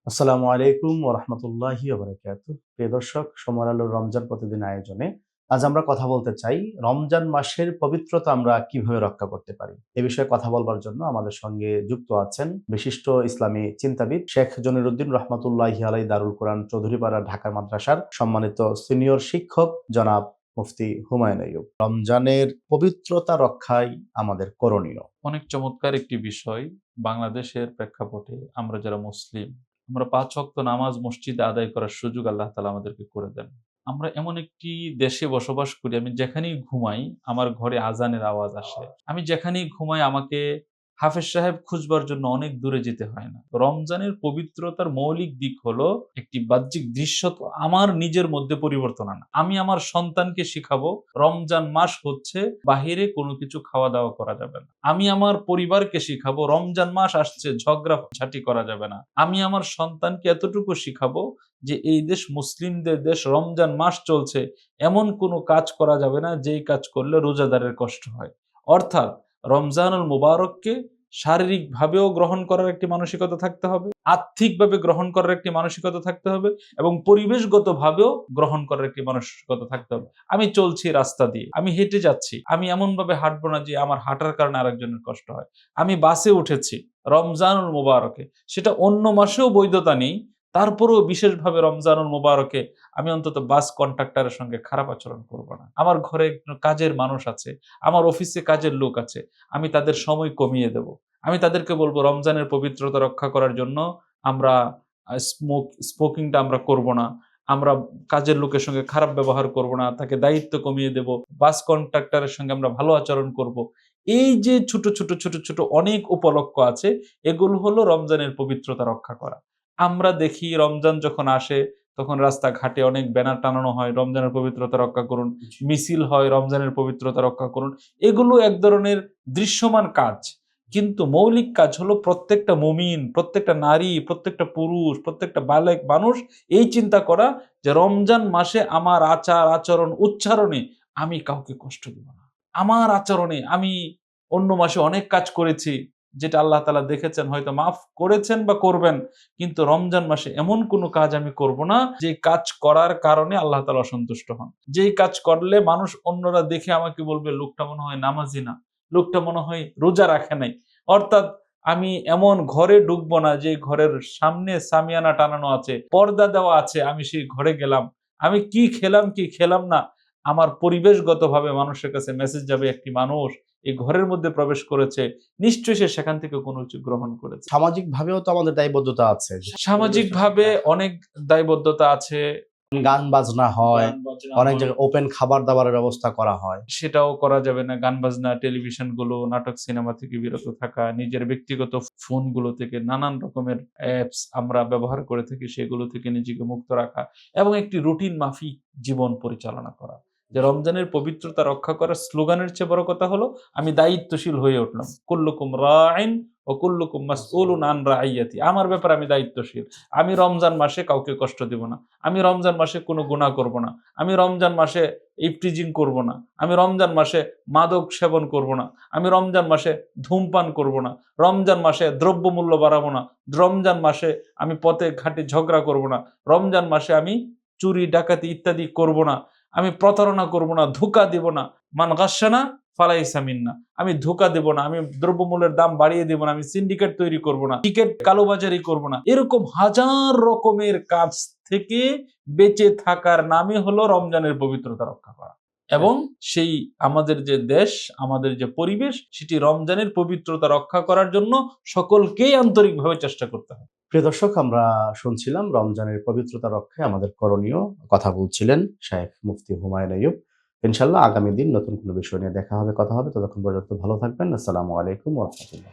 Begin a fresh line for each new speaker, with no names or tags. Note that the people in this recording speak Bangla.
আসসালামু আলাইকুম ওয়া রাহমাতুল্লাহি ওয়া বারাকাতুহু। প্রিয় দর্শক, সময় আলোর রমজান প্রতিদিন আয়োজনে আজ আমরা কথা বলতে চাই রমজান মাসের পবিত্রতা আমরা কিভাবে রক্ষা করতে পারি। এ বিষয়ে কথা বলবার জন্য আমাদের সঙ্গে যুক্ত আছেন বিশিষ্ট ইসলামী চিন্তাবিদ শেখ জনিরুদ্দিন রহমাতুল্লাহি আলাইহি দারুল কোরআন চৌধুরীপাড়া ঢাকা মাদ্রাসার সম্মানিত সিনিয়র শিক্ষক জনাব মুফতি হুমায়ুন আইয়ুব। রমজানের পবিত্রতা রক্ষাই আমাদের করণীয়।
অনেক চমৎকার একটি বিষয়। বাংলাদেশের প্রেক্ষাপটে আমরা যারা মুসলিম, আমরা ৫ ওয়াক্ত নামাজ মসজিদে আদায় করার সুযোগ আল্লাহ তাআলা আমাদেরকে করে দেন। আমরা এমন একটি দেশে বসবাস করি, আমি যেখানেই ঘুমাই আমার ঘরে আজানের আওয়াজ আসে। আমি যেখানেই ঘুমাই আমাকে হাফেজ সাহেব খুঁজবার জন্য অনেক দূরে যেতে হয় না। রমজানের পবিত্রতার মৌলিক দিক হলো একটি বাহ্যিক দৃশ্য তো আমার নিজের মধ্যে পরিবর্তন আনা। আমি আমার সন্তানকে শিখাবো রমজান মাস হচ্ছে বাহিরে কোনো কিছু খাওয়া দাওয়া করা যাবে না। আমি আমার পরিবারকে শিখাবো রমজান মাস আসছে ঝগড়া ঝাঁটি করা যাবে না। আমি আমার সন্তানকে এতটুকু শিখাবো যে এই দেশ মুসলিমদের দেশ, রমজান মাস চলছে, এমন কোনো কাজ করা যাবে না যেই কাজ করলে রোজাদারের কষ্ট হয়। অর্থাৎ রমজানুল মুবারককে শারীরিকভাবেও গ্রহণ করার একটি মানসিকতা থাকতে হবে, আর্থিকভাবে গ্রহণ করার একটি মানসিকতা থাকতে হবে এবং পরিবেশগতভাবেও গ্রহণ করার একটি মানসিকতা থাকতে হবে। আমি চলছি রাস্তা দিয়ে, আমি হেঁটে যাচ্ছি, আমি এমনভাবে হাঁটবো না যে আমার হাঁটার কারণে আরেকজনের কষ্ট হয়। আমি বাসে উঠেছি রমজানুল মুবারকে, সেটা অন্য মাসেও বৈধতা নেই, তারপরেও বিশেষভাবে রমজানুল মুবারকে আমি অন্তত বাস কন্ট্রাক্টরের সঙ্গে খারাপ আচরণ করব না। আমার ঘরে কাজের মানুষ আছে, আমার অফিসে কাজের লোক আছে, আমি তাদের সময় কমিয়ে দেব। আমি তাদেরকে বলবো রমজানের পবিত্রতা রক্ষা করার জন্য আমরা স্মোকিংটা আমরা করব না। আমরা কাজের লোকের সঙ্গে খারাপ ব্যবহার করব না, তাকে দায়িত্ব কমিয়ে দেব। বাস কন্ট্রাক্টরের সঙ্গে আমরা ভালো আচরণ করব। এই যে ছোট ছোট অনেক উপলক্ষ আছে, এগুলো হলো রমজানের পবিত্রতা রক্ষা করা। আমরা দেখি রমজান যখন আসে তখন রাস্তাঘাটে অনেক ব্যানার টানানো হয়, রমজানের পবিত্রতা রক্ষা করুন, মিছিল হয় রমজানের পবিত্রতা রক্ষা করুন। এগুলো এক ধরনের দৃশ্যমান কাজ, কিন্তু মৌলিক কাজ হলো প্রত্যেকটা মুমিন, প্রত্যেকটা নারী, প্রত্যেকটা পুরুষ, প্রত্যেকটা বালেক মানুষ এই চিন্তা করা যে রমজান মাসে আমার আচার আচরণ উচ্চারণে আমি কাউকে কষ্ট দিব না। আমার আচরণে আমি অন্য মাসে অনেক কাজ করেছি যেটা আল্লাহ তাআলা দেখেছেন, হয়তো মাফ করেছেন বা করবেন, কিন্তু রমজান মাসে এমন কোনো কাজ আমি করব না যে কাজ করার কারণে আল্লাহ তাআলা অসন্তুষ্ট হন। যেই কাজ করলে মানুষ অন্যরা দেখে আমাকে বলবে লোকটা মনে হয় নামাজি না, লোকটা মনে হয় রোজা রাখে নাই। অর্থাৎ আমি এমন ঘরে ঢুকবো না যে ঘরের সামনে সামিয়ানা টানানো আছে, পর্দা দেওয়া আছে, আমি সেই ঘরে গেলাম, আমি কি খেলাম কি খেলাম না, আমার পরিবেশগতভাবে মানুষের কাছে মেসেজ যাবে একটি মানুষ এই ঘরের মধ্যে প্রবেশ করেছে, নিশ্চয়ই সে সেখান থেকে কোনো কিছু গ্রহণ করেছে।
সামাজিকভাবেও তো আমাদের দায়বদ্ধতা আছে।
সামাজিকভাবে অনেক দায়বদ্ধতা আছে।
গান বাজনা হয়,
গান বাজনা
অনেক
হয়,
জায়গায় ওপেন খাবার-দাবারের ব্যবস্থা করা হয়।
সেটাও করা যাবে না। গান বাজনা, টেলিভিশন গুলো, নাটক সিনেমা থেকে বিরত থাকা, নিজের ব্যক্তিগত ফোনগুলো থেকে নানান রকমের অ্যাপস আমরা ব্যবহার করে থাকি, সেগুলো থেকে নিজেকে মুক্ত রাখা এবং একটি রুটিন মাফিক জীবন পরিচালনা করা। যে রমজানের পবিত্রতা রক্ষা করার স্লোগানের চেয়ে বড় কথা হলো আমি দায়িত্বশীল হয়ে উঠলাম। কুল্লুকুম রাইন ওয়া কুল্লুকুম মাসউলুন আন রাইয়াতি। আমার ব্যাপারে আমি দায়িত্বশীল। আমি রমজান মাসে কাউকে কষ্ট দিব না। আমি রমজান মাসে কোনো গুনাহ করব না। আমি রমজান মাসে ইফটিজিং করব না। আমি রমজান মাসে মাদক সেবন করব না। আমি রমজান মাসে ধূমপান করব না। রমজান মাসে দ্রব্যমূল্য বাড়াবো না। রমজান মাসে আমি পথে ঘাটে ঝগড়া করব না। রমজান মাসে আমি চুরি ডাকাতি ইত্যাদি করব না। আমি প্রতারণা করব না, ধোঁকা দিব না। মান গাশশানা ফালাইসা মিন্না। আমি ধোঁকা দেব না, আমি দ্রব্যমূল্যের দাম বাড়িয়ে দেব না, আমি সিন্ডিকেট তৈরি করব না, টিকেট কালোবাজারি করব না। এরকম হাজার রকমের কাজ থেকে বেঁচে থাকার নামই হলো রমজানের পবিত্রতা রক্ষা করা। এবং সেই আমাদের যে দেশ, আমাদের যে পরিবেশ, সেটি রমজানের পবিত্রতা রক্ষা করার জন্য সকলকেই আন্তরিকভাবে চেষ্টা করতে হবে।
প্রিয় দর্শক, আমরা শুনছিলাম রমজানের পবিত্রতা রক্ষায় আমাদের করণীয়। কথা বলছিলেন শায়েখ মুফতি হুমায়ুন আইয়ুব। ইনশাআল্লাহ আগামী দিন নতুন কোনো বিষয় নিয়ে দেখা হবে, কথা হবে। ততক্ষণ পর্যন্ত ভালো থাকবেন। আসসালামু আলাইকুম ওয়া রাহমাতুল্লাহ।